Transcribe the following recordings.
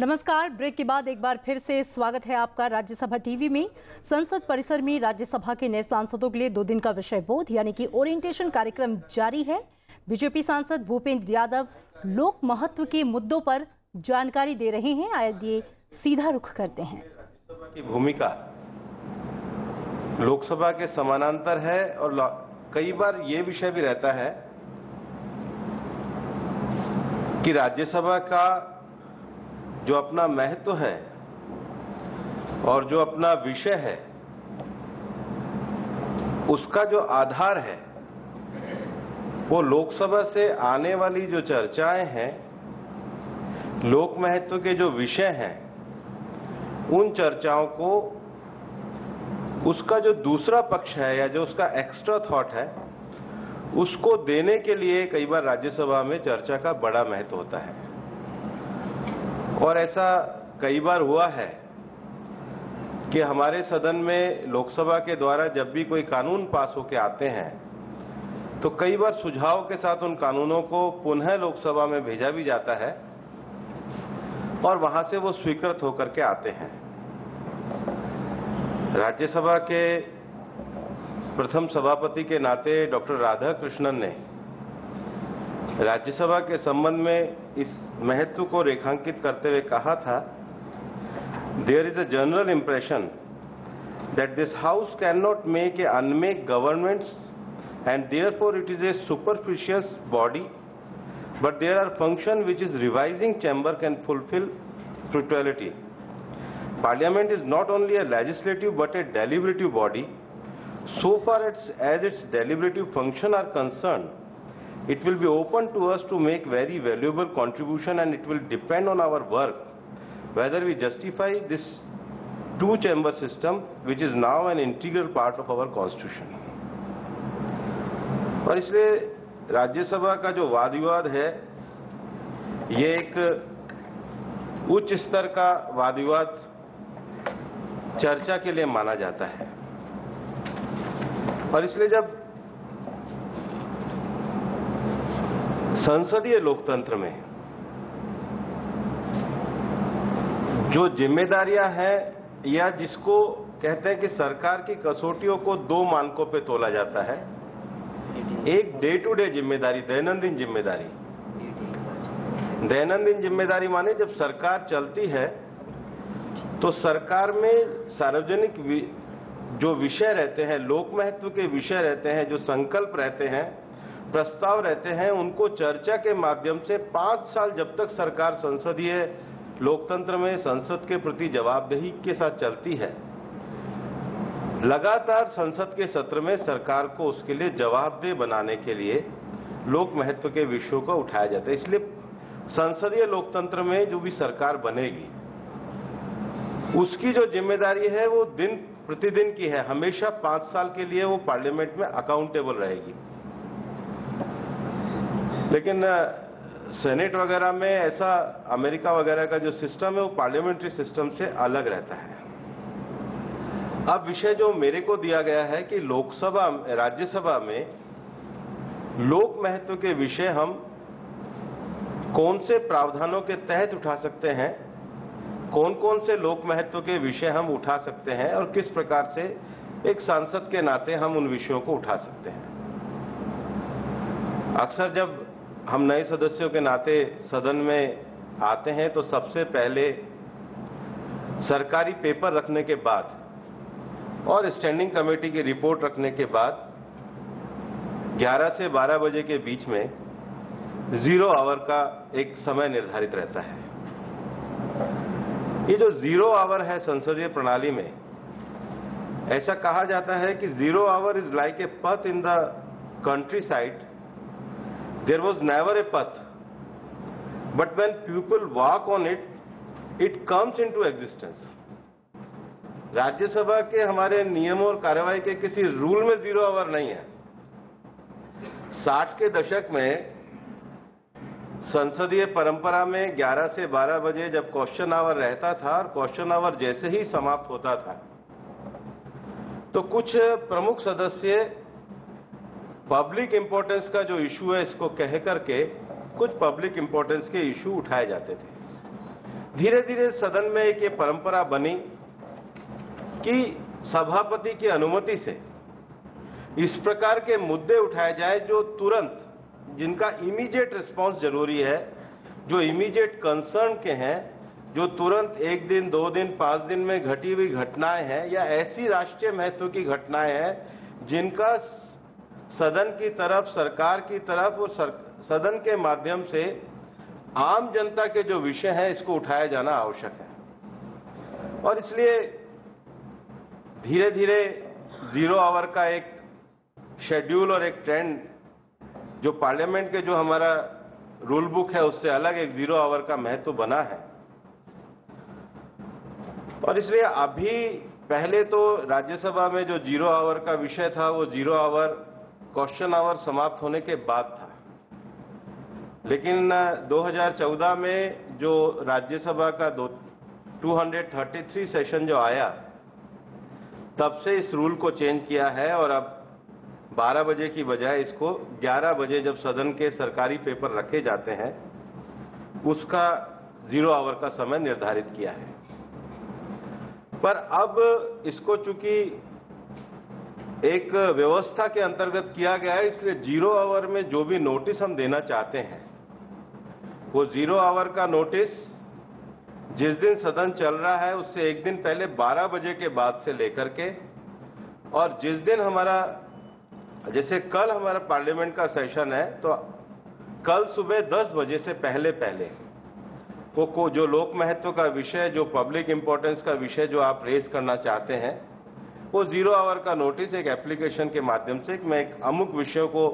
नमस्कार। ब्रेक के बाद एक बार फिर से स्वागत है आपका राज्यसभा टीवी में। संसद परिसर में राज्यसभा के नए सांसदों के लिए 2 दिन का विषय बोध यानी कि ओरिएंटेशन कार्यक्रम जारी है। बीजेपी सांसद भूपेंद्र यादव लोक महत्व के मुद्दों पर जानकारी दे रहे हैं। आइए सीधा रुख करते हैं। की भूमिका लोकसभा के समानांतर है और कई बार ये विषय भी रहता है कि राज्यसभा का जो अपना महत्व है और जो अपना विषय है उसका जो आधार है वो लोकसभा से आने वाली जो चर्चाएं हैं, लोक महत्व के जो विषय हैं, उन चर्चाओं को उसका जो दूसरा पक्ष है या जो उसका एक्स्ट्रा थॉट है उसको देने के लिए कई बार राज्यसभा में चर्चा का बड़ा महत्व होता है। और ऐसा कई बार हुआ है कि हमारे सदन में लोकसभा के द्वारा जब भी कोई कानून पास होकर आते हैं तो कई बार सुझाव के साथ उन कानूनों को पुनः लोकसभा में भेजा भी जाता है और वहां से वो स्वीकृत होकर के आते हैं। राज्यसभा के प्रथम सभापति के नाते डॉक्टर राधाकृष्णन ने राज्यसभा के संबंध में इस महत्व को रेखांकित करते हुए कहा था, there is a general impression that this house can not make a unmake governments and therefore it is a superficial body, but there are function which is revising chamber can fulfill fruitality. Parliament is not only a legislative but a deliberative body. So far as its deliberative function are concerned, it will be open to us to make very valuable contribution, and it will depend on our work whether we justify this two-chamber system which is now an integral part of our constitution. और इसलिए राज्यसभा का जो वाद विवाद है ये एक उच्च स्तर का वाद विवाद चर्चा के लिए माना जाता है। और इसलिए जब संसदीय लोकतंत्र में जो जिम्मेदारियां हैं या जिसको कहते हैं कि सरकार की कसौटियों को 2 मानकों पे तोला जाता है, एक डे टू डे जिम्मेदारी, दैनंदिन जिम्मेदारी। दैनंदिन जिम्मेदारी माने जब सरकार चलती है तो सरकार में सार्वजनिक जो विषय रहते हैं, लोक महत्व के विषय रहते हैं, जो संकल्प रहते हैं, प्रस्ताव रहते हैं, उनको चर्चा के माध्यम से 5 साल जब तक सरकार संसदीय लोकतंत्र में संसद के प्रति जवाबदेही के साथ चलती है, लगातार संसद के सत्र में सरकार को उसके लिए जवाबदेह बनाने के लिए लोक महत्व के विषयों को उठाया जाता है। इसलिए संसदीय लोकतंत्र में जो भी सरकार बनेगी उसकी जो जिम्मेदारी है वो दिन प्रतिदिन की है। हमेशा 5 साल के लिए वो पार्लियामेंट में अकाउंटेबल रहेगी। लेकिन सेनेट वगैरह में ऐसा, अमेरिका वगैरह का जो सिस्टम है वो पार्लियामेंट्री सिस्टम से अलग रहता है। अब विषय जो मेरे को दिया गया है कि लोकसभा, राज्यसभा में लोक महत्व के विषय हम कौन से प्रावधानों के तहत उठा सकते हैं, कौन कौन से लोक महत्व के विषय हम उठा सकते हैं और किस प्रकार से एक सांसद के नाते हम उन विषयों को उठा सकते हैं। अक्सर जब हम नए सदस्यों के नाते सदन में आते हैं तो सबसे पहले सरकारी पेपर रखने के बाद और स्टैंडिंग कमेटी की रिपोर्ट रखने के बाद 11 से 12 बजे के बीच में 0 आवर का एक समय निर्धारित रहता है। ये जो 0 आवर है संसदीय प्रणाली में, ऐसा कहा जाता है कि 0 our is like a path in the countryside, there was never a path, but when people walk on it, it comes into existence. Rajya Sabha के हमारे नियमों और कार्यवाही के किसी रूल में 0 आवर नहीं है। 60 के दशक में संसदीय परंपरा में 11 से 12 बजे जब क्वेश्चन आवर रहता था और क्वेश्चन आवर जैसे ही समाप्त होता था तो कुछ प्रमुख सदस्य पब्लिक इंपॉर्टेंस का जो इशू है इसको कह करके कुछ पब्लिक इंपॉर्टेंस के इशू उठाए जाते थे। धीरे धीरे सदन में एक ये परंपरा बनी कि सभापति की अनुमति से इस प्रकार के मुद्दे उठाए जाए जो तुरंत, जिनका इमीडिएट रिस्पांस जरूरी है, जो इमीडिएट कंसर्न के हैं, जो तुरंत 1 दिन 2 दिन 5 दिन में घटी हुई घटनाएं हैं या ऐसी राष्ट्रीय महत्व की घटनाएं हैं जिनका सदन की तरफ, सरकार की तरफ और सदन के माध्यम से आम जनता के जो विषय हैं इसको उठाया जाना आवश्यक है। और इसलिए धीरे धीरे 0 आवर का एक शेड्यूल और एक ट्रेंड जो पार्लियामेंट के जो हमारा रूल बुक है उससे अलग एक 0 आवर का महत्व बना है। और इसलिए अभी पहले तो राज्यसभा में जो 0 आवर का विषय था वो 0 आवर क्वेश्चन आवर समाप्त होने के बाद था, लेकिन 2014 में जो राज्यसभा का 233 सेशन जो आया तब से इस रूल को चेंज किया है और अब 12 बजे की बजाय इसको 11 बजे जब सदन के सरकारी पेपर रखे जाते हैं उसका 0 आवर का समय निर्धारित किया है। पर अब इसको चूंकि एक व्यवस्था के अंतर्गत किया गया है, इसलिए 0 आवर में जो भी नोटिस हम देना चाहते हैं वो 0 आवर का नोटिस जिस दिन सदन चल रहा है उससे एक दिन पहले 12 बजे के बाद से लेकर के, और जिस दिन हमारा, जैसे कल हमारा पार्लियामेंट का सेशन है तो कल सुबह 10 बजे से पहले पहले को जो लोक महत्व का विषय, जो पब्लिक इंपॉर्टेंस का विषय जो आप रेज करना चाहते हैं वो 0 आवर का नोटिस एक एप्लीकेशन के माध्यम से, मैं एक अमुक विषयों को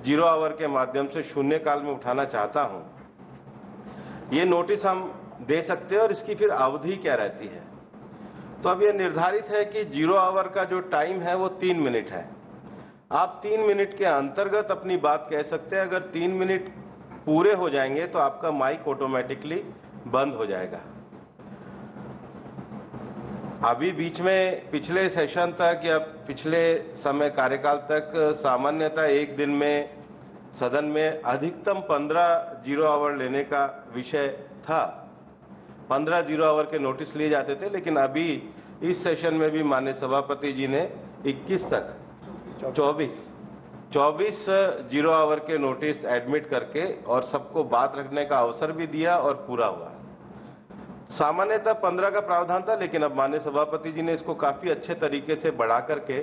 0 आवर के माध्यम से शून्यकाल में उठाना चाहता हूं, ये नोटिस हम दे सकते हैं और इसकी फिर अवधि क्या रहती है। तो अब यह निर्धारित है कि 0 आवर का जो टाइम है वो 3 मिनट है। आप 3 मिनट के अंतर्गत अपनी बात कह सकते हैं। अगर 3 मिनट पूरे हो जाएंगे तो आपका माइक ऑटोमेटिकली बंद हो जाएगा। अभी बीच में पिछले सेशन तक या पिछले समय कार्यकाल तक सामान्यतः एक दिन में सदन में अधिकतम 15 0 आवर लेने का विषय था, 15 0 आवर के नोटिस लिए जाते थे। लेकिन अभी इस सेशन में भी माननीय सभापति जी ने 21 तक 24 0 आवर के नोटिस एडमिट करके और सबको बात रखने का अवसर भी दिया और पूरा हुआ। सामान्यतः 15 का प्रावधान था, लेकिन अब माननीय सभापति जी ने इसको काफी अच्छे तरीके से बढ़ा करके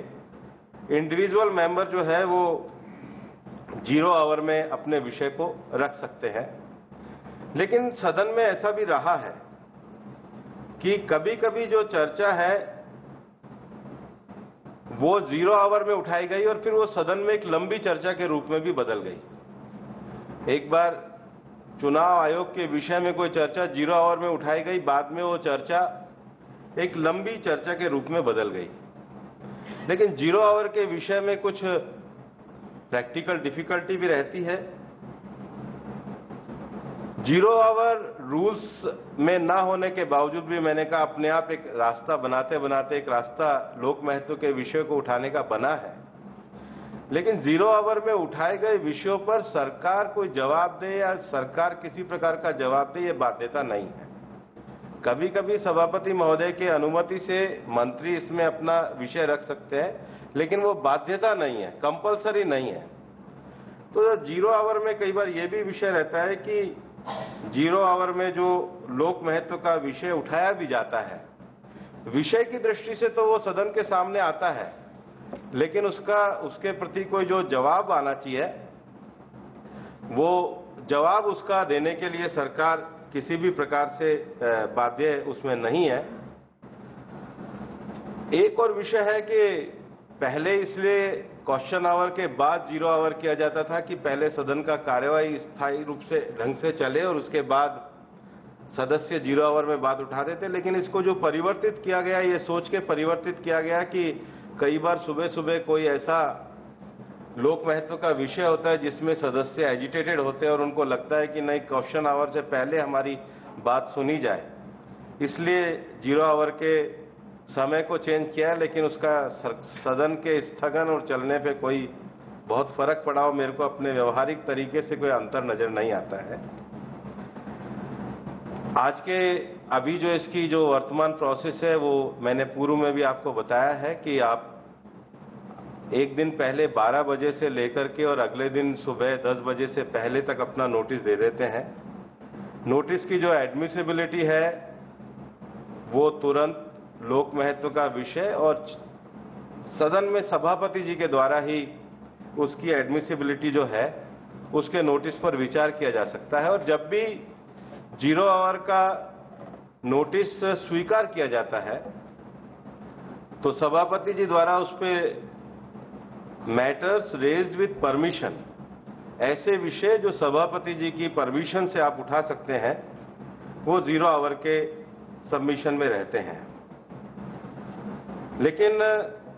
इंडिविजुअल मेंबर जो है वो 0 आवर में अपने विषय को रख सकते हैं। लेकिन सदन में ऐसा भी रहा है कि कभी कभी जो चर्चा है वो 0 आवर में उठाई गई और फिर वो सदन में एक लंबी चर्चा के रूप में भी बदल गई। एक बार चुनाव आयोग के विषय में कोई चर्चा 0 आवर में उठाई गई, बाद में वो चर्चा एक लंबी चर्चा के रूप में बदल गई। लेकिन 0 आवर के विषय में कुछ प्रैक्टिकल डिफिकल्टी भी रहती है। 0 आवर रूल्स में ना होने के बावजूद भी मैंने कहा अपने आप एक रास्ता बनाते बनाते एक रास्ता लोक महत्व के विषय को उठाने का बना है। लेकिन 0 आवर में उठाए गए विषयों पर सरकार कोई जवाब दे या सरकार किसी प्रकार का जवाब दे, ये बाध्यता नहीं है। कभी कभी सभापति महोदय के अनुमति से मंत्री इसमें अपना विषय रख सकते हैं, लेकिन वो बाध्यता नहीं है, कंपलसरी नहीं है। तो 0 आवर में कई बार ये भी विषय रहता है कि 0 आवर में जो लोक महत्व का विषय उठाया भी जाता है, विषय की दृष्टि से तो वो सदन के सामने आता है, लेकिन उसके प्रति कोई जो जवाब आना चाहिए वो जवाब उसका देने के लिए सरकार किसी भी प्रकार से बाध्य उसमें नहीं है। एक और विषय है कि पहले इसलिए क्वेश्चन आवर के बाद 0 आवर किया जाता था कि पहले सदन का कार्यवाही स्थायी रूप से ढंग से चले और उसके बाद सदस्य 0 आवर में बात उठाते थे। लेकिन इसको जो परिवर्तित किया गया, ये सोच के परिवर्तित किया गया कि कई बार सुबह सुबह कोई ऐसा लोक महत्व का विषय होता है जिसमें सदस्य एजिटेटेड होते हैं और उनको लगता है कि नहीं, क्वेश्चन आवर से पहले हमारी बात सुनी जाए, इसलिए 0 आवर के समय को चेंज किया है। लेकिन उसका सदन के स्थगन और चलने पे कोई बहुत फर्क पड़ा हो, मेरे को अपने व्यवहारिक तरीके से कोई अंतर नजर नहीं आता है। आज के अभी जो इसकी जो वर्तमान प्रोसेस है वो मैंने पूर्व में भी आपको बताया है कि आप एक दिन पहले 12 बजे से लेकर के और अगले दिन सुबह 10 बजे से पहले तक अपना नोटिस दे देते हैं। नोटिस की जो एडमिसिबिलिटी है वो तुरंत लोक महत्व का विषय और सदन में सभापति जी के द्वारा ही उसकी एडमिसिबिलिटी जो है उसके नोटिस पर विचार किया जा सकता है। और जब भी 0 आवर का नोटिस स्वीकार किया जाता है तो सभापति जी द्वारा उस पे मैटर्स रेज्ड विद परमिशन, ऐसे विषय जो सभापति जी की परमिशन से आप उठा सकते हैं वो 0 आवर के सबमिशन में रहते हैं। लेकिन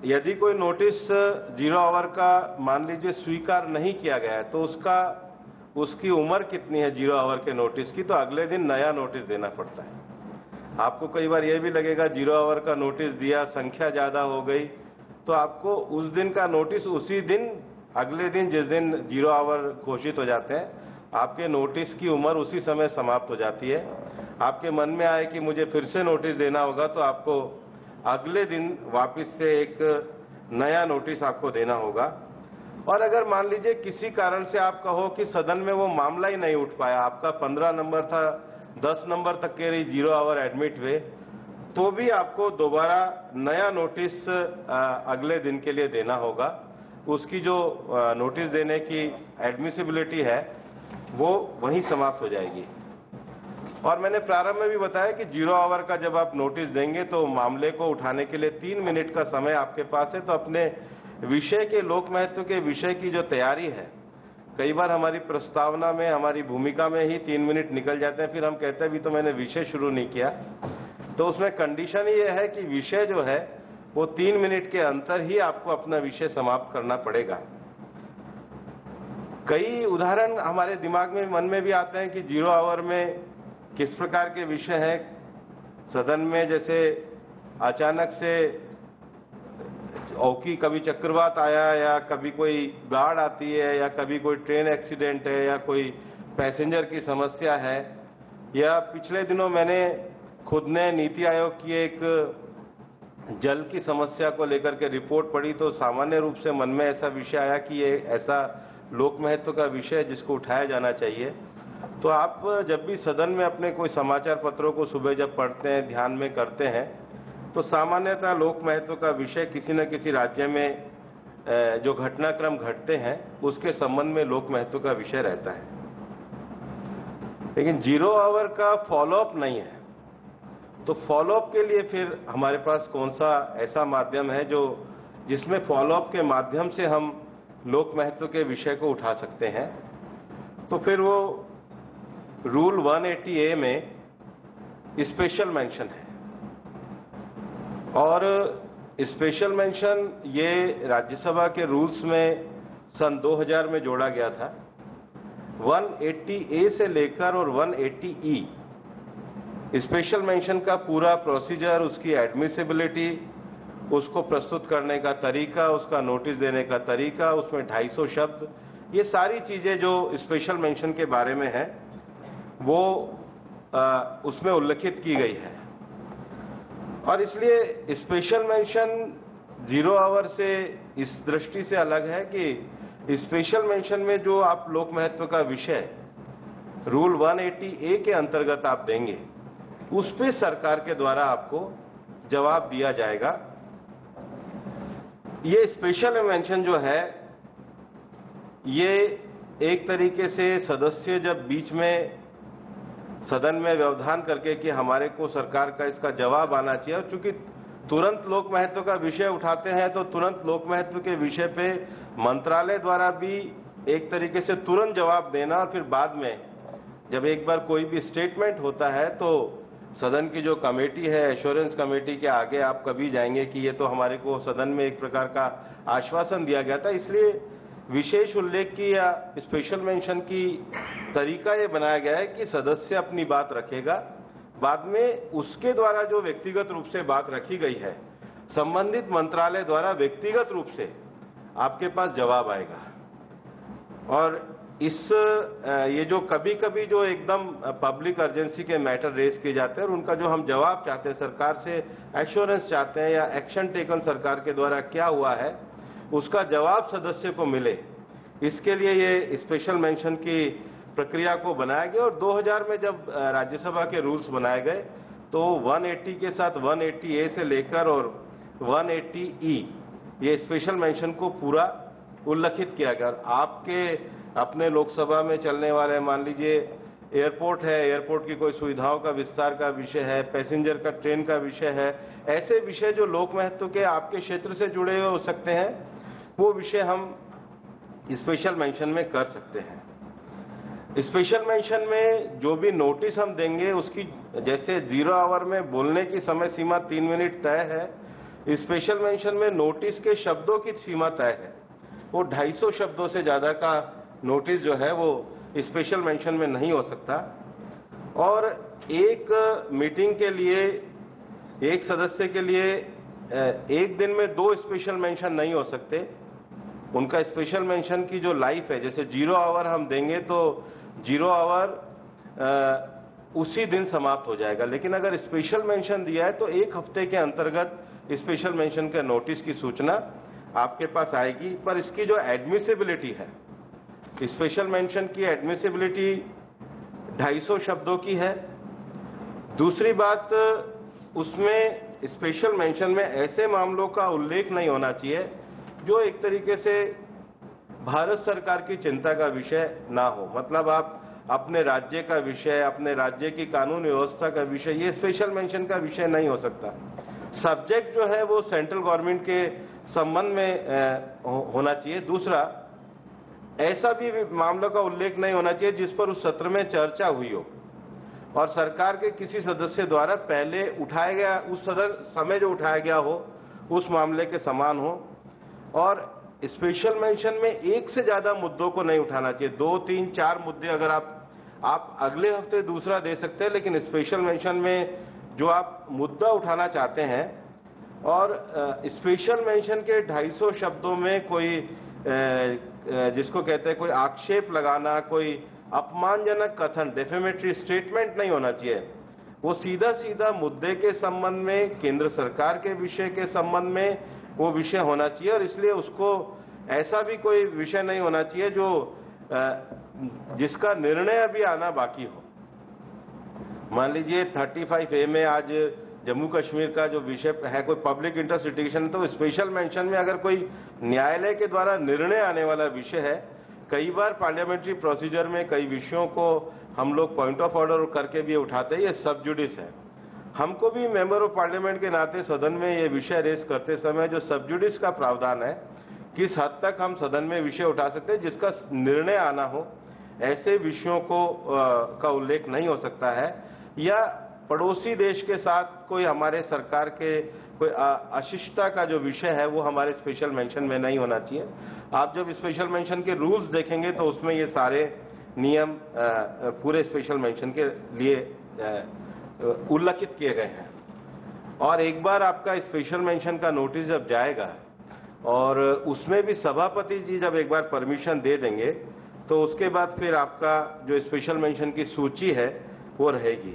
यदि कोई नोटिस 0 आवर का मान लीजिए स्वीकार नहीं किया गया है तो उसकी उम्र कितनी है 0 आवर के नोटिस की, तो अगले दिन नया नोटिस देना पड़ता है। आपको कई बार यह भी लगेगा 0 आवर का नोटिस दिया, संख्या ज्यादा हो गई, तो आपको उस दिन का नोटिस उसी दिन, अगले दिन जिस दिन 0 आवर घोषित हो जाते हैं, आपके नोटिस की उम्र उसी समय समाप्त हो जाती है। आपके मन में आए कि मुझे फिर से नोटिस देना होगा तो आपको अगले दिन वापस से एक नया नोटिस आपको देना होगा। और अगर मान लीजिए किसी कारण से आप कहो कि सदन में वो मामला ही नहीं उठ पाया, आपका 15 नंबर था, 10 नंबर तक के रही 0 आवर एडमिट हुए, तो भी आपको दोबारा नया नोटिस अगले दिन के लिए देना होगा। उसकी जो नोटिस देने की एडमिसिबिलिटी है वो वहीं समाप्त हो जाएगी। और मैंने प्रारंभ में भी बताया कि 0 आवर का जब आप नोटिस देंगे तो मामले को उठाने के लिए 3 मिनट का समय आपके पास है। तो अपने विषय के, लोक महत्व के विषय की जो तैयारी है, कई बार हमारी प्रस्तावना में, हमारी भूमिका में ही 3 मिनट निकल जाते हैं, फिर हम कहते हैं अभी तो मैंने विषय शुरू नहीं किया। तो उसमें कंडीशन ही यह है कि विषय जो है वो 3 मिनट के अंतर ही आपको अपना विषय समाप्त करना पड़ेगा। कई उदाहरण हमारे दिमाग में, मन में भी आते हैं कि 0 आवर में किस प्रकार के विषय हैं सदन में। जैसे अचानक से औकी कभी चक्रवात आया, या कभी कोई बाढ़ आती है, या कभी कोई ट्रेन एक्सीडेंट है, या कोई पैसेंजर की समस्या है, या पिछले दिनों मैंने खुद ने नीति आयोग की एक जल की समस्या को लेकर के रिपोर्ट पढ़ी, तो सामान्य रूप से मन में ऐसा विषय आया कि ये ऐसा लोक महत्व का विषय है जिसको उठाया जाना चाहिए। तो आप जब भी सदन में अपने कोई समाचार पत्रों को सुबह जब पढ़ते हैं, ध्यान में करते हैं, तो सामान्यतः लोक महत्व का विषय किसी न किसी राज्य में जो घटनाक्रम घटते हैं उसके संबंध में लोक महत्व का विषय रहता है। लेकिन 0 आवर का फॉलोअप नहीं है। तो फॉलोअप के लिए फिर हमारे पास कौन सा ऐसा माध्यम है जो जिसमें फॉलोअप के माध्यम से हम लोक महत्व के विषय को उठा सकते हैं? तो फिर वो रूल 180A में स्पेशल मेंशन है। और स्पेशल मेंशन ये राज्यसभा के रूल्स में सन 2000 में जोड़ा गया था। 180A से लेकर और 180E स्पेशल मेंशन का पूरा प्रोसीजर, उसकी एडमिसिबिलिटी, उसको प्रस्तुत करने का तरीका, उसका नोटिस देने का तरीका, उसमें 250 शब्द, ये सारी चीजें जो स्पेशल मेंशन के बारे में है वो उसमें उल्लेखित की गई है। और इसलिए स्पेशल मेंशन 0 आवर से इस दृष्टि से अलग है कि स्पेशल मेंशन में जो आप लोक महत्व का विषय रूल 180A के अंतर्गत आप देंगे, उस पे सरकार के द्वारा आपको जवाब दिया जाएगा। ये स्पेशल मेंशन जो है ये एक तरीके से सदस्य जब बीच में सदन में व्यवधान करके कि हमारे को सरकार का इसका जवाब आना चाहिए, और चूंकि तुरंत लोक महत्व का विषय उठाते हैं तो तुरंत लोक महत्व के विषय पे मंत्रालय द्वारा भी एक तरीके से तुरंत जवाब देना, और फिर बाद में जब एक बार कोई भी स्टेटमेंट होता है तो सदन की जो कमेटी है, एश्योरेंस कमेटी के आगे आप कभी जाएंगे कि ये तो हमारे को सदन में एक प्रकार का आश्वासन दिया गया था, इसलिए विशेष उल्लेख की या स्पेशल मेंशन की तरीका ये बनाया गया है कि सदस्य अपनी बात रखेगा, बाद में उसके द्वारा जो व्यक्तिगत रूप से बात रखी गई है संबंधित मंत्रालय द्वारा व्यक्तिगत रूप से आपके पास जवाब आएगा। और ये जो कभी कभी जो एकदम पब्लिक अर्जेंसी के मैटर रेज किए जाते हैं और उनका जो हम जवाब चाहते हैं, सरकार से एश्योरेंस चाहते हैं या एक्शन टेकन सरकार के द्वारा क्या हुआ है, उसका जवाब सदस्य को मिले, इसके लिए ये स्पेशल मेंशन की प्रक्रिया को बनाया गया। और 2000 में जब राज्यसभा के रूल्स बनाए गए तो 180 के साथ 180A से लेकर और 180E ये स्पेशल मेंशन को पूरा उल्लिखित किया गया। आपके अपने लोकसभा में चलने वाले, मान लीजिए एयरपोर्ट है, एयरपोर्ट की कोई सुविधाओं का विस्तार का विषय है, पैसेंजर का ट्रेन का विषय है, ऐसे विषय जो लोक महत्व के आपके क्षेत्र से जुड़े हुए हो सकते हैं, वो विषय हम स्पेशल मेंशन में कर सकते हैं। स्पेशल मेंशन में जो भी नोटिस हम देंगे उसकी, जैसे 0 आवर में बोलने की समय सीमा 3 मिनट तय है, स्पेशल मेंशन में नोटिस के शब्दों की सीमा तय है। वो 250 शब्दों से ज्यादा का नोटिस जो है वो स्पेशल मेंशन में नहीं हो सकता। और एक मीटिंग के लिए, एक सदस्य के लिए एक दिन में 2 स्पेशल मेंशन नहीं हो सकते। उनका स्पेशल मेंशन की जो लाइफ है, जैसे 0 आवर हम देंगे तो 0 आवर उसी दिन समाप्त हो जाएगा, लेकिन अगर स्पेशल मेंशन दिया है तो 1 हफ्ते के अंतर्गत स्पेशल मेंशन के नोटिस की सूचना आपके पास आएगी। पर इसकी जो एडमिसिबिलिटी है, स्पेशल मेंशन की एडमिसिबिलिटी 250 शब्दों की है। दूसरी बात, उसमें स्पेशल मेंशन में ऐसे मामलों का उल्लेख नहीं होना चाहिए जो एक तरीके से भारत सरकार की चिंता का विषय ना हो। मतलब आप अपने राज्य का विषय, अपने राज्य की कानून व्यवस्था का विषय, ये स्पेशल मेंशन का विषय नहीं हो सकता। सब्जेक्ट जो है वो सेंट्रल गवर्नमेंट के संबंध में होना चाहिए। दूसरा, ऐसा भी मामलों का उल्लेख नहीं होना चाहिए जिस पर उस सत्र में चर्चा हुई हो और सरकार के किसी सदस्य द्वारा पहले उठाया गया, उस समय जो उठाया गया हो उस मामले के समान हो। और स्पेशल मेंशन में एक से ज्यादा मुद्दों को नहीं उठाना चाहिए। 2, 3, 4 मुद्दे अगर आप अगले हफ्ते दूसरा दे सकते हैं, लेकिन स्पेशल मेंशन में जो आप मुद्दा उठाना चाहते हैं, और स्पेशल मेंशन के 250 शब्दों में कोई जिसको कहते हैं कोई आक्षेप लगाना, कोई अपमानजनक कथन, डेफेमेटरी स्टेटमेंट नहीं होना चाहिए। वो सीधा सीधा मुद्दे के संबंध में, केंद्र सरकार के विषय के संबंध में वो विषय होना चाहिए। और इसलिए उसको ऐसा भी कोई विषय नहीं होना चाहिए जो जिसका निर्णय अभी आना बाकी हो। मान लीजिए 35A में आज जम्मू कश्मीर का जो विषय है कोई पब्लिक इंटरेस्ट लिटिगेशन, तो स्पेशल मेंशन में अगर कोई न्यायालय के द्वारा निर्णय आने वाला विषय है, कई बार पार्लियामेंट्री प्रोसीजर में कई विषयों को हम लोग पॉइंट ऑफ ऑर्डर करके भी उठाते हैं, ये सब जुडिस है। हमको भी मेंबर ऑफ पार्लियामेंट के नाते सदन में ये विषय रेस करते समय जो सब जुडिस का प्रावधान है, किस हद तक हम सदन में विषय उठा सकते हैं जिसका निर्णय आना हो, ऐसे विषयों को का उल्लेख नहीं हो सकता है। या पड़ोसी देश के साथ कोई हमारे सरकार के कोई अशिष्टता का जो विषय है वो हमारे स्पेशल मेंशन में नहीं होना चाहिए। आप जब स्पेशल मेंशन के रूल्स देखेंगे तो उसमें ये सारे नियम पूरे स्पेशल मेंशन के लिए उल्लिखित किए गए हैं। और एक बार आपका स्पेशल मेंशन का नोटिस जब जाएगा और उसमें भी सभापति जी जब एक बार परमिशन दे देंगे तो उसके बाद फिर आपका जो स्पेशल मेंशन की सूची है वो रहेगी।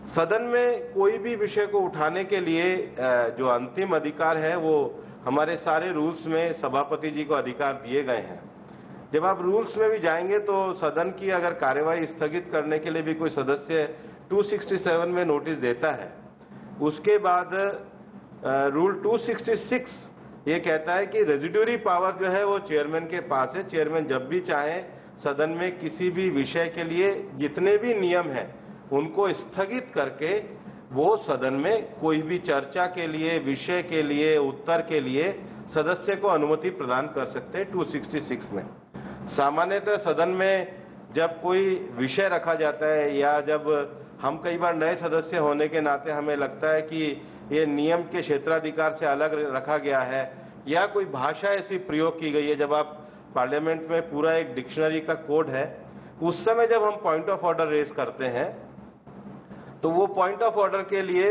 सदन में कोई भी विषय को उठाने के लिए जो अंतिम अधिकार है वो हमारे सारे रूल्स में सभापति जी को अधिकार दिए गए हैं। जब आप रूल्स में भी जाएंगे तो सदन की अगर कार्यवाही स्थगित करने के लिए भी कोई सदस्य 267 में नोटिस देता है, उसके बाद रूल 266 ये कहता है कि रेजिड्यूरी पावर जो है वो चेयरमैन के पास है। चेयरमैन जब भी चाहे सदन में किसी भी विषय के लिए जितने भी नियम हैं उनको स्थगित करके वो सदन में कोई भी चर्चा के लिए, विषय के लिए, उत्तर के लिए सदस्य को अनुमति प्रदान कर सकते हैं 266 में। सामान्यतः सदन में जब कोई विषय रखा जाता है या जब हम कई बार नए सदस्य होने के नाते हमें लगता है कि ये नियम के क्षेत्राधिकार से अलग रखा गया है या कोई भाषा ऐसी प्रयोग की गई है, जब आप पार्लियामेंट में पूरा एक डिक्शनरी का कोड है, उस समय जब हम पॉइंट ऑफ ऑर्डर रेज करते हैं तो वो पॉइंट ऑफ ऑर्डर के लिए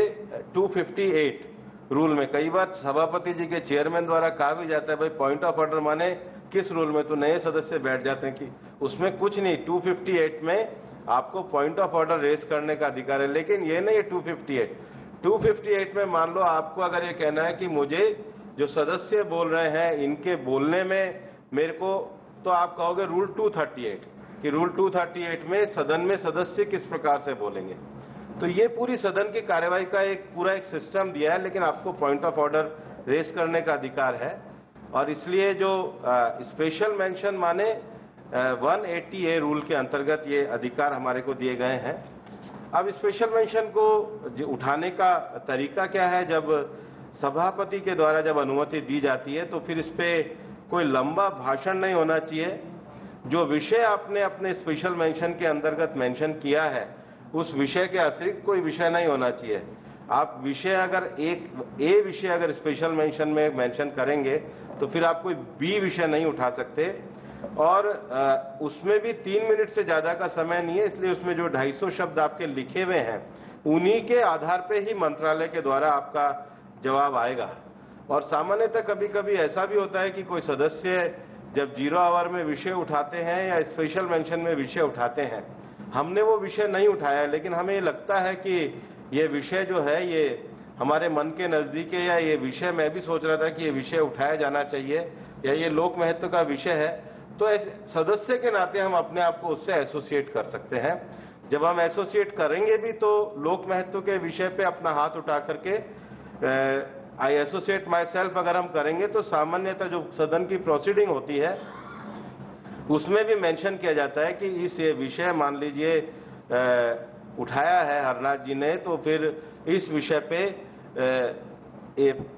258 रूल में कई बार सभापति जी के चेयरमैन द्वारा कहा भी जाता है भाई पॉइंट ऑफ ऑर्डर माने किस रूल में, तो नए सदस्य बैठ जाते हैं कि उसमें कुछ नहीं। 258 में आपको पॉइंट ऑफ ऑर्डर रेज करने का अधिकार है, लेकिन ये नहीं है 258 में मान लो आपको अगर ये कहना है कि मुझे जो सदस्य बोल रहे हैं इनके बोलने में मेरे को, तो आप कहोगे रूल 238 कि रूल 238 में सदन में सदस्य किस प्रकार से बोलेंगे। तो ये पूरी सदन की कार्यवाही का पूरा एक सिस्टम दिया है, लेकिन आपको पॉइंट ऑफ ऑर्डर रेज करने का अधिकार है। और इसलिए जो स्पेशल मेंशन माने 180A रूल के अंतर्गत ये अधिकार हमारे को दिए गए हैं। अब स्पेशल मेंशन को उठाने का तरीका क्या है, जब सभापति के द्वारा जब अनुमति दी जाती है तो फिर इस पे कोई लंबा भाषण नहीं होना चाहिए। जो विषय आपने अपने स्पेशल मेंशन के अंतर्गत मेंशन किया है उस विषय के अतिरिक्त कोई विषय नहीं होना चाहिए। आप विषय अगर ए विषय अगर स्पेशल मेंशन में मेंशन करेंगे तो फिर आप कोई बी विषय नहीं उठा सकते। और उसमें भी 3 मिनट से ज्यादा का समय नहीं है, इसलिए उसमें जो 250 शब्द आपके लिखे हुए हैं उन्हीं के आधार पे ही मंत्रालय के द्वारा आपका जवाब आएगा। और सामान्यतः कभी कभी ऐसा भी होता है कि कोई सदस्य जब 0 आवर में विषय उठाते हैं या स्पेशल मेंशन में विषय उठाते हैं, हमने वो विषय नहीं उठाया, लेकिन हमें ये लगता है कि ये विषय जो है ये हमारे मन के नजदीक है, या ये विषय मैं भी सोच रहा था कि ये विषय उठाया जाना चाहिए, या ये लोक महत्व का विषय है, तो सदस्य के नाते हम अपने आप को उससे एसोसिएट कर सकते हैं। जब हम एसोसिएट करेंगे भी तो लोक महत्व के विषय पे अपना हाथ उठा करके आई एसोसिएट माई सेल्फ अगर हम करेंगे तो सामान्यतः जो सदन की प्रोसीडिंग होती है उसमें भी मेंशन किया जाता है कि इस ये विषय मान लीजिए उठाया है हरनाथ जी ने, तो फिर इस विषय पे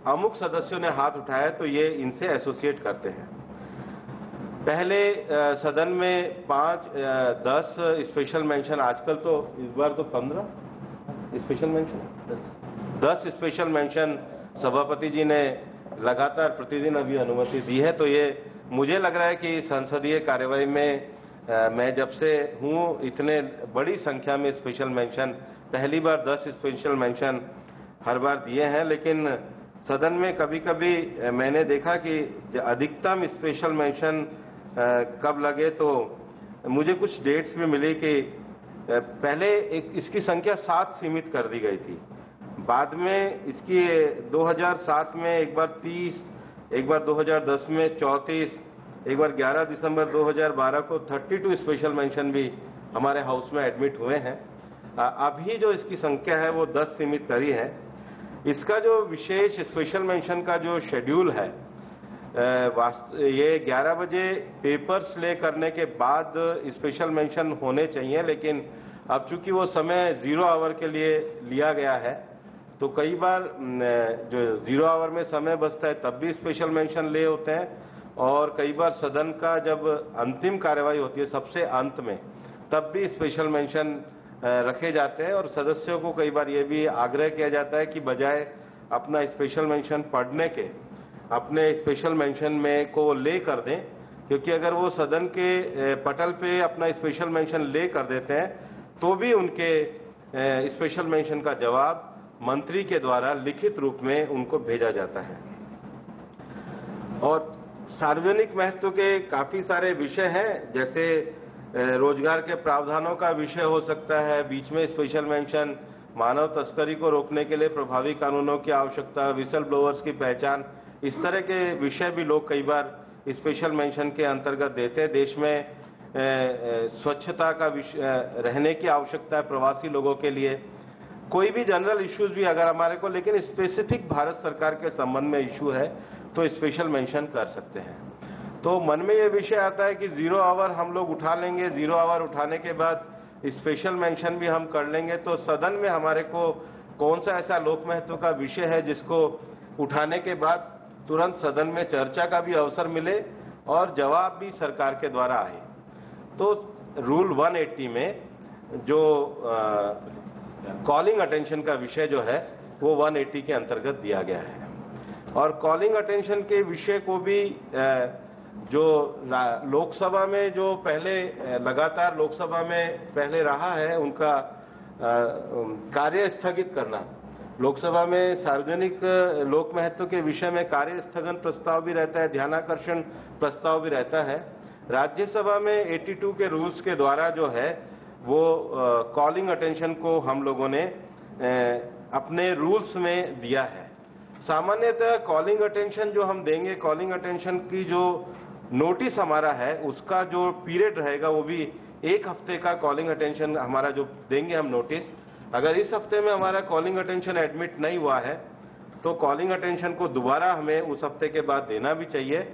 अमुक सदस्यों ने हाथ उठाया तो ये इनसे एसोसिएट करते हैं। पहले सदन में 5-10 स्पेशल मेंशन, आजकल तो इस बार तो 15 स्पेशल मेंशन, 10 स्पेशल मेंशन सभापति जी ने लगातार प्रतिदिन अभी अनुमति दी है। तो ये मुझे लग रहा है कि संसदीय कार्यवाही में मैं जब से हूँ इतने बड़ी संख्या में स्पेशल मेंशन, पहली बार 10 स्पेशल मेंशन हर बार दिए हैं, लेकिन सदन में कभी कभी मैंने देखा कि अधिकतम स्पेशल मेंशन कब लगे, तो मुझे कुछ डेट्स भी मिली कि पहले इसकी संख्या 7 सीमित कर दी गई थी, बाद में इसकी 2007 में एक बार 30, एक बार 2010 में 34, एक बार 11 दिसंबर 2012 को 32 स्पेशल मेंशन भी हमारे हाउस में एडमिट हुए हैं। अभी जो इसकी संख्या है वो 10 सीमित करी है। इसका जो विशेष स्पेशल मेंशन का जो शेड्यूल है, ये 11 बजे पेपर्स ले करने के बाद स्पेशल मेंशन होने चाहिए, लेकिन अब चूंकि वो समय 0 आवर के लिए लिया गया है तो कई बार जो 0 आवर में समय बचता है तब भी स्पेशल मेंशन ले होते हैं, और कई बार सदन का जब अंतिम कार्यवाही होती है सबसे अंत में तब भी स्पेशल मेंशन रखे जाते हैं। और सदस्यों को कई बार ये भी आग्रह किया जाता है कि बजाय अपना स्पेशल मेंशन पढ़ने के अपने स्पेशल मेंशन में को ले कर दें, क्योंकि अगर वो सदन के पटल पे अपना स्पेशल मेंशन ले कर देते हैं तो भी उनके स्पेशल मेंशन का जवाब मंत्री के द्वारा लिखित रूप में उनको भेजा जाता है। और सार्वजनिक महत्व के काफी सारे विषय हैं, जैसे रोजगार के प्रावधानों का विषय हो सकता है, बीच में स्पेशल मेंशन, मानव तस्करी को रोकने के लिए प्रभावी कानूनों की आवश्यकता, विसल ब्लोअर्स की पहचान, इस तरह के विषय भी लोग कई बार स्पेशल मेंशन के अंतर्गत देते हैं। देश में स्वच्छता का रहने की आवश्यकता है प्रवासी लोगों के लिए, कोई भी जनरल इश्यूज भी अगर हमारे को, लेकिन स्पेसिफिक भारत सरकार के संबंध में इशू है तो स्पेशल मेंशन कर सकते हैं। तो मन में ये विषय आता है कि 0 आवर हम लोग उठा लेंगे, 0 आवर उठाने के बाद स्पेशल मेंशन भी हम कर लेंगे, तो सदन में हमारे को कौन सा ऐसा लोक महत्व का विषय है जिसको उठाने के बाद तुरंत सदन में चर्चा का भी अवसर मिले और जवाब भी सरकार के द्वारा आए। तो रूल 180 में जो कॉलिंग अटेंशन का विषय जो है वो 180 के अंतर्गत दिया गया है। और कॉलिंग अटेंशन के विषय को भी जो लोकसभा में जो पहले लगातार लोकसभा में पहले रहा है उनका कार्य स्थगित करना, लोकसभा में सार्वजनिक लोक महत्व के विषय में कार्य स्थगन प्रस्ताव भी रहता है, ध्यानाकर्षण प्रस्ताव भी रहता है। राज्यसभा में 82 के रूल्स के द्वारा जो है वो कॉलिंग अटेंशन को हम लोगों ने अपने रूल्स में दिया है। सामान्यतः कॉलिंग अटेंशन जो हम देंगे, कॉलिंग अटेंशन की जो नोटिस हमारा है उसका जो पीरियड रहेगा वो भी 1 हफ्ते का कॉलिंग अटेंशन हमारा जो देंगे हम नोटिस। अगर इस हफ्ते में हमारा कॉलिंग अटेंशन एडमिट नहीं हुआ है तो कॉलिंग अटेंशन को दोबारा हमें उस हफ्ते के बाद देना भी चाहिए।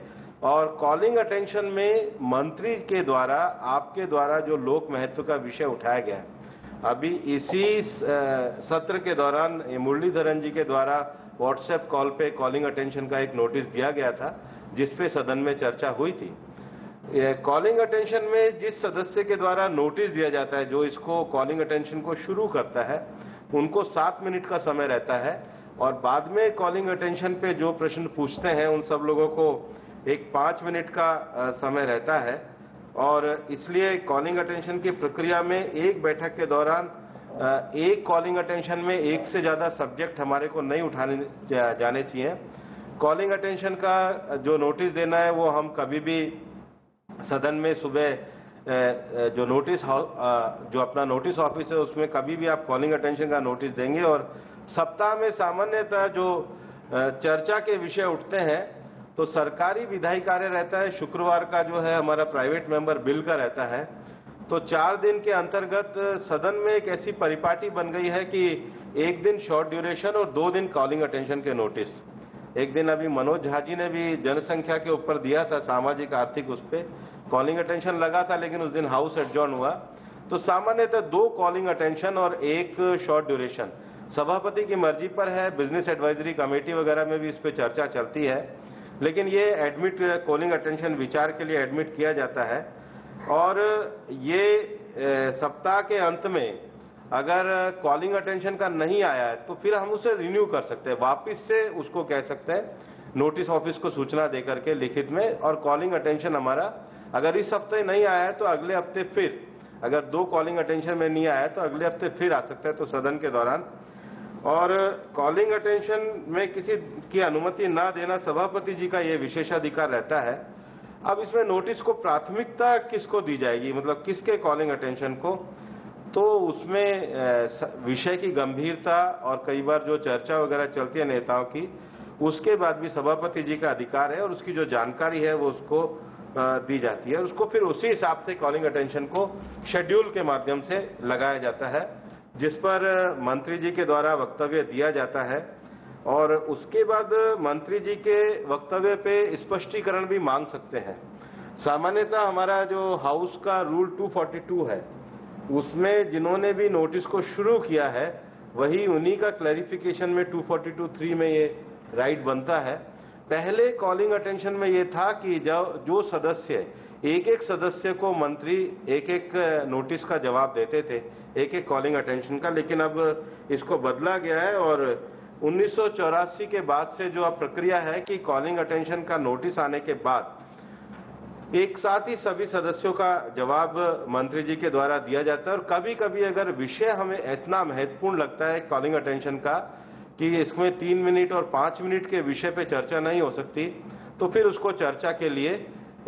और कॉलिंग अटेंशन में मंत्री के द्वारा, आपके द्वारा जो लोक महत्व का विषय उठाया गया है, अभी इसी सत्र के दौरान मुरलीधरन जी के द्वारा व्हाट्सएप कॉल पे कॉलिंग अटेंशन का एक नोटिस दिया गया था जिसपे सदन में चर्चा हुई थी। कॉलिंग अटेंशन में जिस सदस्य के द्वारा नोटिस दिया जाता है, जो इसको कॉलिंग अटेंशन को शुरू करता है, उनको 7 मिनट का समय रहता है और बाद में कॉलिंग अटेंशन पे जो प्रश्न पूछते हैं उन सब लोगों को एक 5 मिनट का समय रहता है। और इसलिए कॉलिंग अटेंशन की प्रक्रिया में एक बैठक के दौरान एक कॉलिंग अटेंशन में एक से ज्यादा सब्जेक्ट हमारे को नहीं उठाने जाने चाहिए। कॉलिंग अटेंशन का जो नोटिस देना है वो हम कभी भी सदन में सुबह जो नोटिस जो अपना नोटिस ऑफिस है उसमें कभी भी आप कॉलिंग अटेंशन का नोटिस देंगे। और सप्ताह में सामान्यतः जो चर्चा के विषय उठते हैं तो सरकारी विधायी कार्य रहता है, शुक्रवार का जो है हमारा प्राइवेट मेंबर बिल का रहता है। तो 4 दिन के अंतर्गत सदन में एक ऐसी परिपाटी बन गई है कि 1 दिन शॉर्ट ड्यूरेशन और 2 दिन कॉलिंग अटेंशन के नोटिस। एक दिन अभी मनोज झा जी ने भी जनसंख्या के ऊपर दिया था, सामाजिक आर्थिक, उस पर कॉलिंग अटेंशन लगा था, लेकिन उस दिन हाउस एडजॉर्न हुआ। तो सामान्यतः 2 कॉलिंग अटेंशन और 1 शॉर्ट ड्यूरेशन सभापति की मर्जी पर है। बिजनेस एडवाइजरी कमेटी वगैरह में भी इस पर चर्चा चलती है, लेकिन ये एडमिट कॉलिंग अटेंशन विचार के लिए एडमिट किया जाता है। और ये सप्ताह के अंत में अगर कॉलिंग अटेंशन का नहीं आया है तो फिर हम उसे रिन्यू कर सकते हैं, वापस से उसको कह सकते हैं, नोटिस ऑफिस को सूचना देकर के लिखित में। और कॉलिंग अटेंशन हमारा अगर इस हफ्ते नहीं आया है तो अगले हफ्ते फिर, अगर 2 कॉलिंग अटेंशन में नहीं आया है तो अगले हफ्ते फिर आ सकता है, तो सदन के दौरान। और कॉलिंग अटेंशन में किसी की अनुमति ना देना सभापति जी का ये विशेषाधिकार रहता है। अब इसमें नोटिस को प्राथमिकता किसको दी जाएगी, मतलब किसके कॉलिंग अटेंशन को, तो उसमें विषय की गंभीरता और कई बार जो चर्चा वगैरह चलती है नेताओं की, उसके बाद भी सभापति जी का अधिकार है और उसकी जो जानकारी है वो उसको दी जाती है। उसको फिर उसी हिसाब से कॉलिंग अटेंशन को शेड्यूल के माध्यम से लगाया जाता है, जिस पर मंत्री जी के द्वारा वक्तव्य दिया जाता है। और उसके बाद मंत्री जी के वक्तव्य पे स्पष्टीकरण भी मांग सकते हैं। सामान्यतः हमारा जो हाउस का रूल 242 है, उसमें जिन्होंने भी नोटिस को शुरू किया है वही उन्हीं का क्लैरिफिकेशन में 242(3) में ये राइट बनता है। पहले कॉलिंग अटेंशन में ये था कि जो सदस्य, एक सदस्य को मंत्री एक नोटिस का जवाब देते थे, एक कॉलिंग अटेंशन का, लेकिन अब इसको बदला गया है। और 1984 के बाद से जो अब प्रक्रिया है कि कॉलिंग अटेंशन का नोटिस आने के बाद एक साथ ही सभी सदस्यों का जवाब मंत्री जी के द्वारा दिया जाता है। और कभी कभी अगर विषय हमें इतना महत्वपूर्ण लगता है कॉलिंग अटेंशन का कि इसमें 3 मिनट और 5 मिनट के विषय पे चर्चा नहीं हो सकती, तो फिर उसको चर्चा के लिए,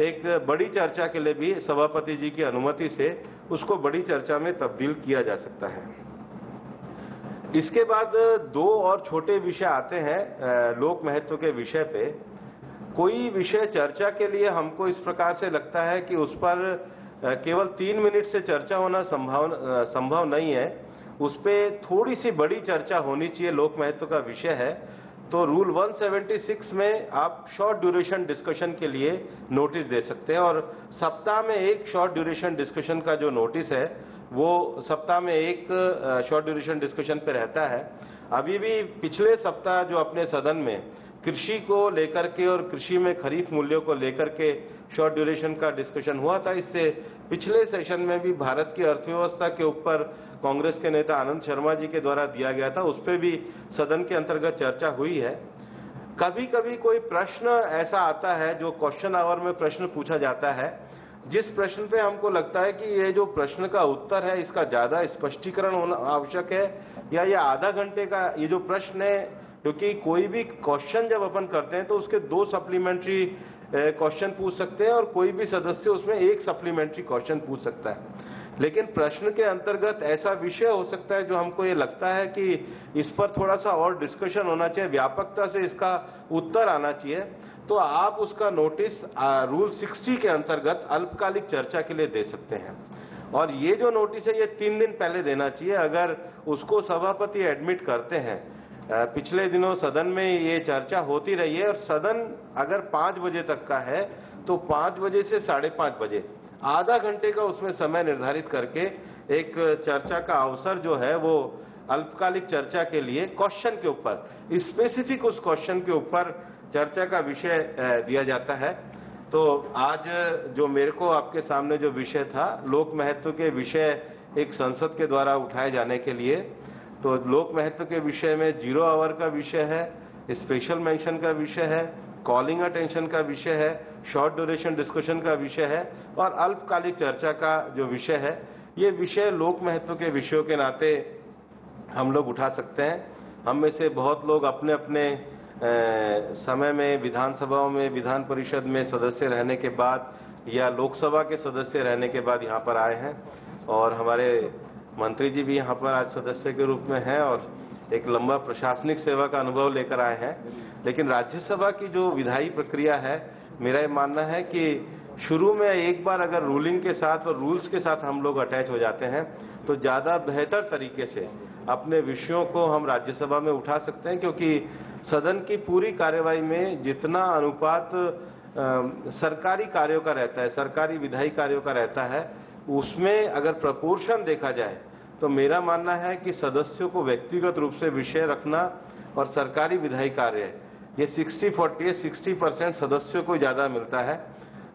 एक बड़ी चर्चा के लिए भी सभापति जी की अनुमति से उसको बड़ी चर्चा में तब्दील किया जा सकता है। इसके बाद 2 और छोटे विषय आते हैं लोक महत्व के विषय पे। कोई विषय चर्चा के लिए हमको इस प्रकार से लगता है कि उस पर केवल 3 मिनट से चर्चा होना संभव नहीं है, उस पर थोड़ी सी बड़ी चर्चा होनी चाहिए, लोक महत्व का विषय है। तो रूल 176 में आप शॉर्ट ड्यूरेशन डिस्कशन के लिए नोटिस दे सकते हैं। और सप्ताह में 1 शॉर्ट ड्यूरेशन डिस्कशन का जो नोटिस है वो सप्ताह में 1 शॉर्ट ड्यूरेशन डिस्कशन पे रहता है। अभी भी पिछले सप्ताह जो अपने सदन में कृषि को लेकर के और कृषि में खरीफ मूल्यों को लेकर के शॉर्ट ड्यूरेशन का डिस्कशन हुआ था। इससे पिछले सेशन में भी भारत की अर्थव्यवस्था के ऊपर कांग्रेस के नेता आनंद शर्मा जी के द्वारा दिया गया था, उस पर भी सदन के अंतर्गत चर्चा हुई है। कभी कभी कोई प्रश्न ऐसा आता है जो क्वेश्चन आवर में प्रश्न पूछा जाता है, जिस प्रश्न पे हमको लगता है कि ये जो प्रश्न का उत्तर है इसका ज्यादा स्पष्टीकरण होना आवश्यक है, या ये आधा घंटे का ये जो प्रश्न है, क्योंकि कोई भी क्वेश्चन जब अपन करते हैं तो उसके 2 सप्लीमेंट्री क्वेश्चन पूछ सकते हैं और कोई भी सदस्य उसमें 1 सप्लीमेंट्री क्वेश्चन पूछ सकता है। लेकिन प्रश्न के अंतर्गत ऐसा विषय हो सकता है जो हमको ये लगता है कि इस पर थोड़ा सा और डिस्कशन होना चाहिए, व्यापकता से इसका उत्तर आना चाहिए, तो आप उसका नोटिस रूल 60 के अंतर्गत अल्पकालिक चर्चा के लिए दे सकते हैं। और ये जो नोटिस है ये 3 दिन पहले देना चाहिए। अगर उसको सभापति एडमिट करते हैं, पिछले दिनों सदन में ये चर्चा होती रही है और सदन अगर 5 बजे तक का है तो 5 बजे से 5:30 बजे आधा घंटे का उसमें समय निर्धारित करके एक चर्चा का अवसर जो है वो अल्पकालिक चर्चा के लिए क्वेश्चन के ऊपर, स्पेसिफिक उस क्वेश्चन के ऊपर चर्चा का विषय दिया जाता है। तो आज जो मेरे को आपके सामने जो विषय था, लोक महत्व के विषय एक संसद के द्वारा उठाए जाने के लिए, तो लोक महत्व के विषय में 0 आवर का विषय है, स्पेशल मेंशन का विषय है, कॉलिंग अटेंशन का विषय है, शॉर्ट ड्यूरेशन डिस्कशन का विषय है और अल्पकालिक चर्चा का जो विषय है, ये विषय लोक महत्व के विषयों के नाते हम लोग उठा सकते हैं। हम में से बहुत लोग अपने अपने समय में विधानसभाओं में, विधान परिषद में सदस्य रहने के बाद या लोकसभा के सदस्य रहने के बाद यहाँ पर आए हैं और हमारे मंत्री जी भी यहाँ पर आज सदस्य के रूप में हैं और एक लंबा प्रशासनिक सेवा का अनुभव लेकर आए हैं। लेकिन राज्यसभा की जो विधायी प्रक्रिया है, मेरा ये मानना है कि शुरू में एक बार अगर रूलिंग के साथ और रूल्स के साथ हम लोग अटैच हो जाते हैं तो ज्यादा बेहतर तरीके से अपने विषयों को हम राज्यसभा में उठा सकते हैं, क्योंकि सदन की पूरी कार्यवाही में जितना अनुपात सरकारी कार्यों का रहता है, सरकारी विधायी कार्यों का रहता है, उसमें अगर प्रपोर्शन देखा जाए तो मेरा मानना है कि सदस्यों को व्यक्तिगत रूप से विषय रखना और सरकारी विधायी कार्य ये 60-40 60% सदस्यों को ज्यादा मिलता है।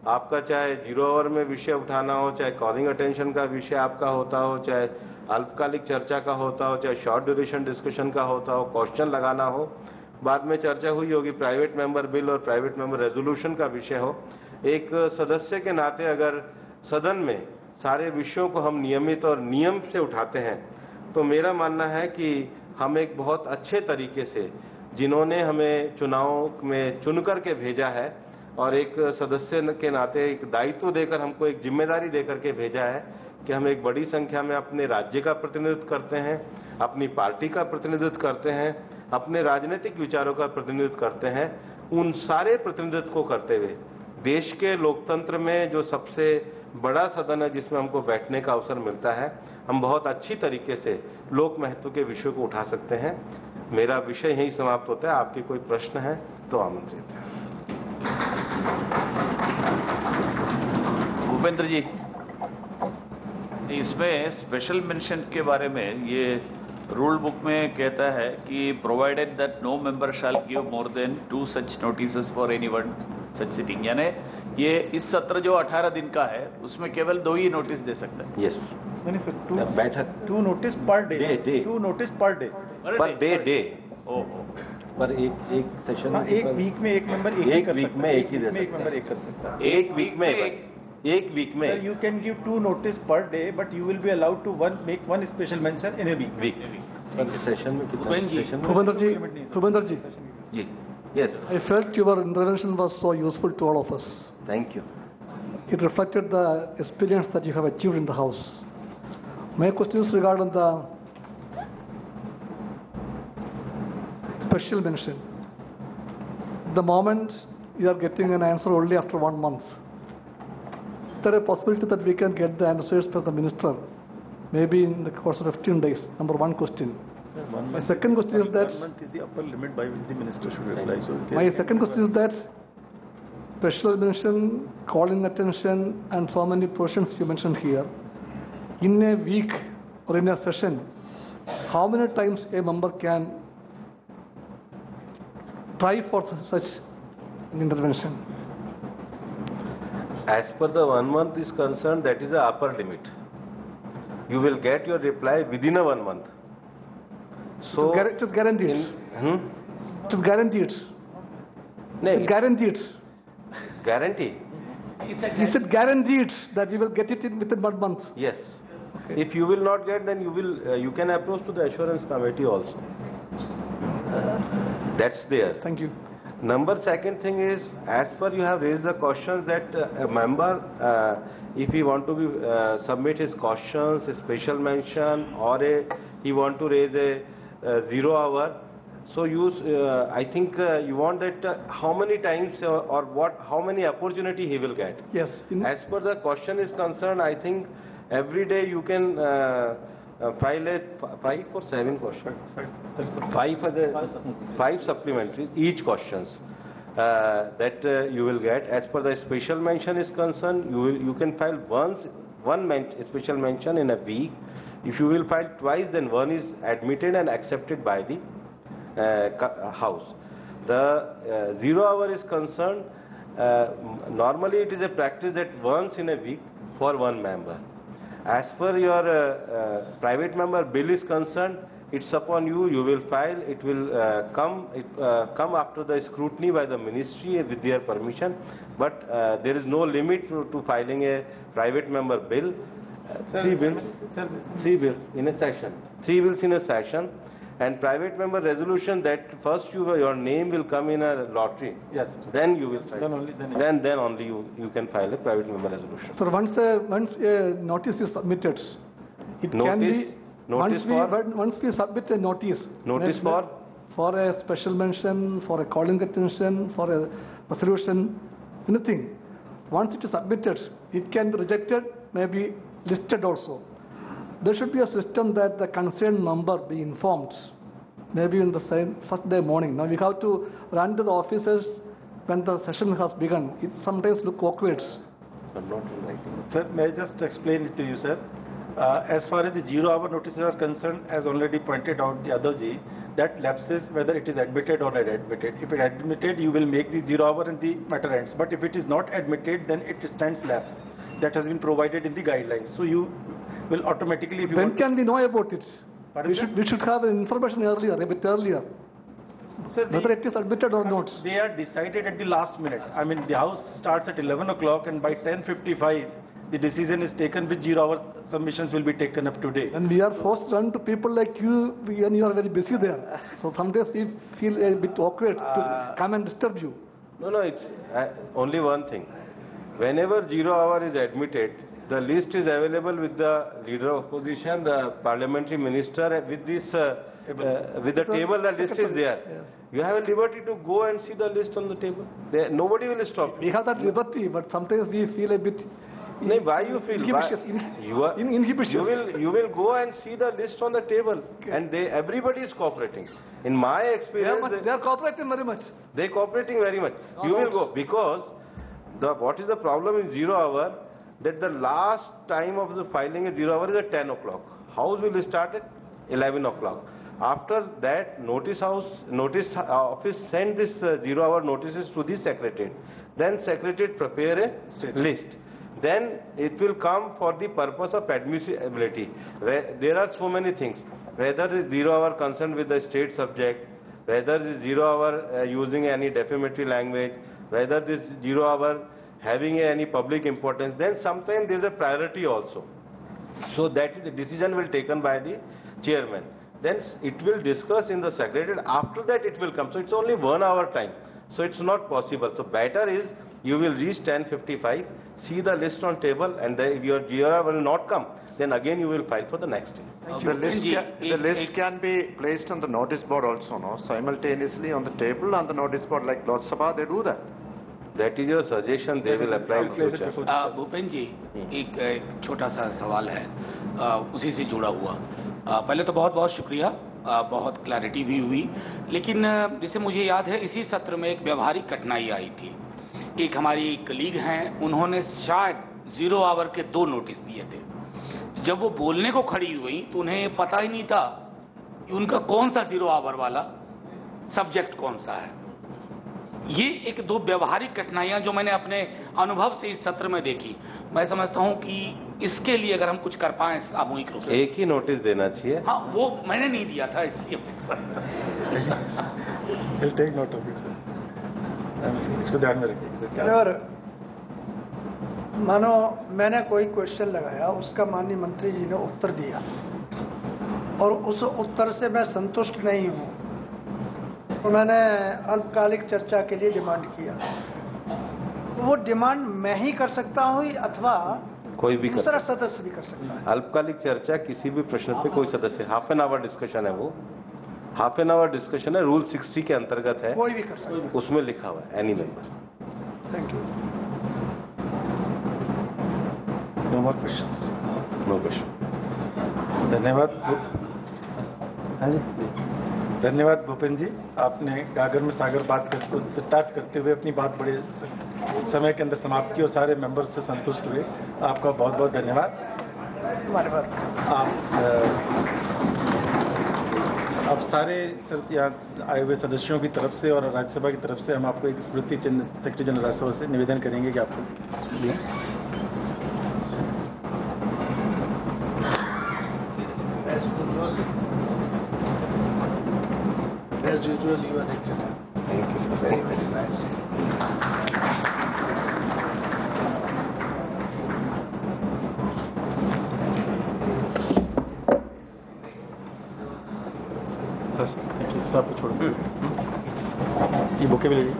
आपका चाहे 0 आवर में विषय उठाना हो, चाहे कॉलिंग अटेंशन का विषय आपका होता हो, चाहे अल्पकालिक चर्चा का होता हो, चाहे शॉर्ट ड्यूरेशन डिस्कशन का होता हो, क्वेश्चन लगाना हो, बाद में चर्चा हुई होगी प्राइवेट मेंबर बिल और प्राइवेट मेंबर रेजोल्यूशन का विषय हो, एक सदस्य के नाते अगर सदन में सारे विषयों को हम नियमित और नियम से उठाते हैं तो मेरा मानना है कि हम एक बहुत अच्छे तरीके से, जिन्होंने हमें चुनाव में चुन करके भेजा है और एक सदस्य के नाते एक दायित्व देकर, हमको एक जिम्मेदारी देकर के भेजा है कि हम एक बड़ी संख्या में अपने राज्य का प्रतिनिधित्व करते हैं, अपनी पार्टी का प्रतिनिधित्व करते हैं, अपने राजनीतिक विचारों का प्रतिनिधित्व करते हैं। उन सारे प्रतिनिधित्व को करते हुए देश के लोकतंत्र में जो सबसे बड़ा सदन है जिसमें हमको बैठने का अवसर मिलता है, हम बहुत अच्छी तरीके से लोक महत्व के विषयों को उठा सकते हैं। मेरा विषय यही समाप्त होता है। आपके कोई प्रश्न है तो आमंत्रित है। भूपेंद्र जी, इसमें स्पेशल मेंशन के बारे में ये रूल बुक में कहता है कि provided that no member shall give more than 2 such notices for anyone such sitting, यानी ये इस सत्र जो 18 दिन का है उसमें केवल 2 ही नोटिस दे सकता है। यस, नहीं सर, बैठक 2 notice per day, day 2 notice per day, per day ओहो, पर एक सेशन एक वीक में एक मेंबर एक वीक में एक ही दे एक मेंबर सकता एक कर सकता है। है। एक वीक में Sir, you can give 2 notice per day, but you will be allowed to make one special mention in a week. पर सेशन में कितना सेशन में Bhupender ji, जी, yes, I felt your intervention was so useful to all of us. Thank you. It reflected the experience that you have achieved in the House. My question is regarding the special mention. The moment you are getting an answer only after 1 month, is there a possibility that we can get the answers from the minister maybe in the course of 15 days? Number 1 question. My second question is that 1 month is the upper limit by which the minister should reply. So my second question is that special mention, calling attention, and so many portions you mentioned here, in a week or in a session, how many times a member can try for such an intervention? As per the 1 month is concerned, that is the upper limit. You will get your reply within a 1 month. So It is guaranteed. It is guaranteed. No, It is guaranteed. guarantee. He said guaranteed that we will get it in within 1 month. Yes. If you will not get, then you can approach to the assurance committee also. That's there. Thank you. Second thing is, as per you have raised the questions that a member, if he want to submit his questions, a special mention, or he want to raise a 0 hour. So I think you want that how many times or how many opportunity he will get. Yes. As per the question is concerned, I think every day you can file a 5 or 7 questions. 5 supplementaries, each questions that you will get. As per the special mention is concerned, you can file one special mention in a week. If you will file twice, then one is admitted and accepted by the house. The 0 hour is concerned, normally it is a practice that once in a week for one member. As per your private member bill is concerned, it's upon you. You will file. It will come after the scrutiny by the ministry with their permission. But there is no limit to filing a private member bill. 3 bills. 3 bills in a session. 3 bills in a session. And private member resolution, that first your name will come in a lottery. Yes. Then you will file. Then only you can file a private member resolution. So once a notice is submitted, it can be once we submit a notice. Notice for a special mention, for a calling attention, for a resolution, anything. Once it is submitted, it can be rejected, maybe listed also. There should be a system that the concerned member be informed, maybe in the first day morning. Now we have to run to the offices when the session has begun. It sometimes looks awkward. Sir, may I just explain it to you, sir? As far as the 0 hour notices are concerned, as already pointed out the other G, that lapses whether it is admitted or not admitted. If it is admitted, you will make the 0 hour and the matter ends. But if it is not admitted, then it stands lapse. That has been provided in the guidelines. So you will automatically... If you when can we know about it? We should have information earlier, a bit earlier. Sir, whether it is admitted or not. They are decided at the last minute. I mean, the house starts at 11 o'clock and by 10:55, the decision is taken which 0 hour submissions will be taken up today. And we are forced to run to people like you when you are very busy there. So sometimes we feel a bit awkward to come and disturb you. No, it's only one thing. Whenever 0 hour is admitted, the list is available with the leader of opposition, the parliamentary minister, with this with the table. The list is there. Yeah. You have a liberty to go and see the list on the table. Nobody will stop you. We have that liberty, but sometimes we feel a bit. Why you feel? Inhibitious. You will go and see the list on the table, and everybody is cooperating. In my experience, they are cooperating very much. They are cooperating very much. You will go because what is the problem in 0 hour? That the last time of the filing is 0 hour is at 10 o'clock. House will start at 11 o'clock. After that, notice office send this 0 hour notices to the secretariat. Then secretariat prepare a list. Then it will come for the purpose of admissibility. There are so many things. Whether the 0 hour concerned with the state subject, whether the 0 hour using any defamatory language, whether this 0 hour having any public importance, then sometimes there is a priority also. So that the decision will be taken by the chairman. Then it will discuss in the secretariat. After that it will come. So it's only 1 hour time. So it's not possible. So better is you will reach 10:55, see the list on table, and if your 0 hour will not come, then again you will file for the next day. The list can be placed on the notice board also, no? Simultaneously on the table on the notice board, like Lok Sabha, they do that. That is your suggestion. They will apply in future. Bhupen ji, एक छोटा सा सवाल है उसी से जुड़ा हुआ। पहले तो बहुत बहुत शुक्रिया, बहुत क्लैरिटी भी हुई, लेकिन जैसे मुझे याद है इसी सत्र में एक व्यवहारिक कठिनाई आई थी। एक हमारी कलीग हैं, उन्होंने शायद 0 आवर के 2 नोटिस दिए थे। जब वो बोलने को खड़ी हुई तो उन्हें पता ही नहीं था कि उनका कौन सा 0 आवर वाला सब्जेक्ट कौन सा है। ये एक 2 व्यवहारिक कठिनाइयां जो मैंने अपने अनुभव से इस सत्र में देखी। मैं समझता हूं कि इसके लिए अगर हम कुछ कर पाएं सामूहिक रूप से। एक ही नोटिस देना चाहिए। हाँ, वो मैंने नहीं दिया था इसलिए। Take note of it sir. इसको ध्यान में रखिए। मानो मैंने कोई क्वेश्चन लगाया, उसका माननीय मंत्री जी ने उत्तर दिया और उस उत्तर से मैं संतुष्ट नहीं हूं, तो मैंने अल्पकालिक चर्चा के लिए डिमांड किया। वो डिमांड मैं ही कर सकता हूं अथवा कोई भी दूसरा सदस्य भी कर सकता है? अल्पकालिक चर्चा किसी भी प्रश्न पे कोई सदस्य, हाफ एन आवर डिस्कशन है, वो हाफ एन आवर डिस्कशन है, रूल 60 के अंतर्गत है, कोई भी कर सकता है, उसमें लिखा हुआ है any member. Thank you. No more questions? No question. धन्यवाद। हाँ जी, धन्यवाद भूपेंद्र जी, आपने गागर में सागर बात करते हुए अपनी बात बड़े समय के अंदर समाप्त की और सारे मेंबर्स से संतुष्ट हुए। आपका बहुत बहुत धन्यवाद। हमारे बात आप सारे यहाँ आए हुए सदस्यों की तरफ से और राज्यसभा की तरफ से हम आपको एक स्मृति चिन्ह सेक्रेटरी जनरल राज्यसभा से निवेदन करेंगे कि आपको दिए। As usual, you are excellent. Thank you. Very, very nice. Thank you. साहब को छोड़ ये बुके भी लीजिए।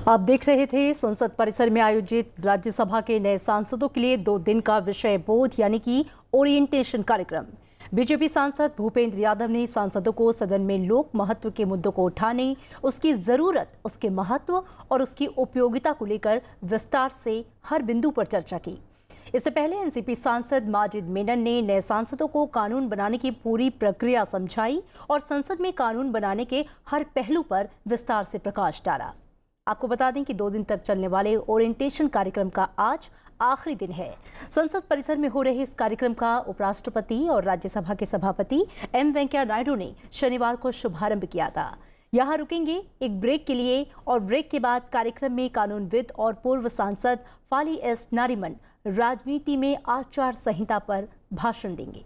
आप देख रहे थे संसद परिसर में आयोजित राज्यसभा के नए सांसदों के लिए 2 दिन का विषय बोध यानी कि ओरिएंटेशन कार्यक्रम। बीजेपी सांसद भूपेंद्र यादव ने सांसदों को सदन में लोक महत्व के मुद्दों को उठाने, उसकी जरूरत, उसके महत्व और उसकी उपयोगिता को लेकर विस्तार से हर बिंदु पर चर्चा की। इससे पहले एनसीपी सांसद माजिद मेनन ने नए सांसदों को कानून बनाने की पूरी प्रक्रिया समझाई और संसद में कानून बनाने के हर पहलू पर विस्तार से प्रकाश डाला। आपको बता दें कि 2 दिन तक चलने वाले ओरिएंटेशन कार्यक्रम का आज आखिरी दिन है। संसद परिसर में हो रहे इस कार्यक्रम का उपराष्ट्रपति और राज्यसभा के सभापति एम वेंकैया नायडू ने शनिवार को शुभारंभ किया था। यहाँ रुकेंगे एक ब्रेक के लिए और ब्रेक के बाद कार्यक्रम में कानूनविद और पूर्व सांसद फाली एस नारिमन राजनीति में आचार संहिता पर भाषण देंगे।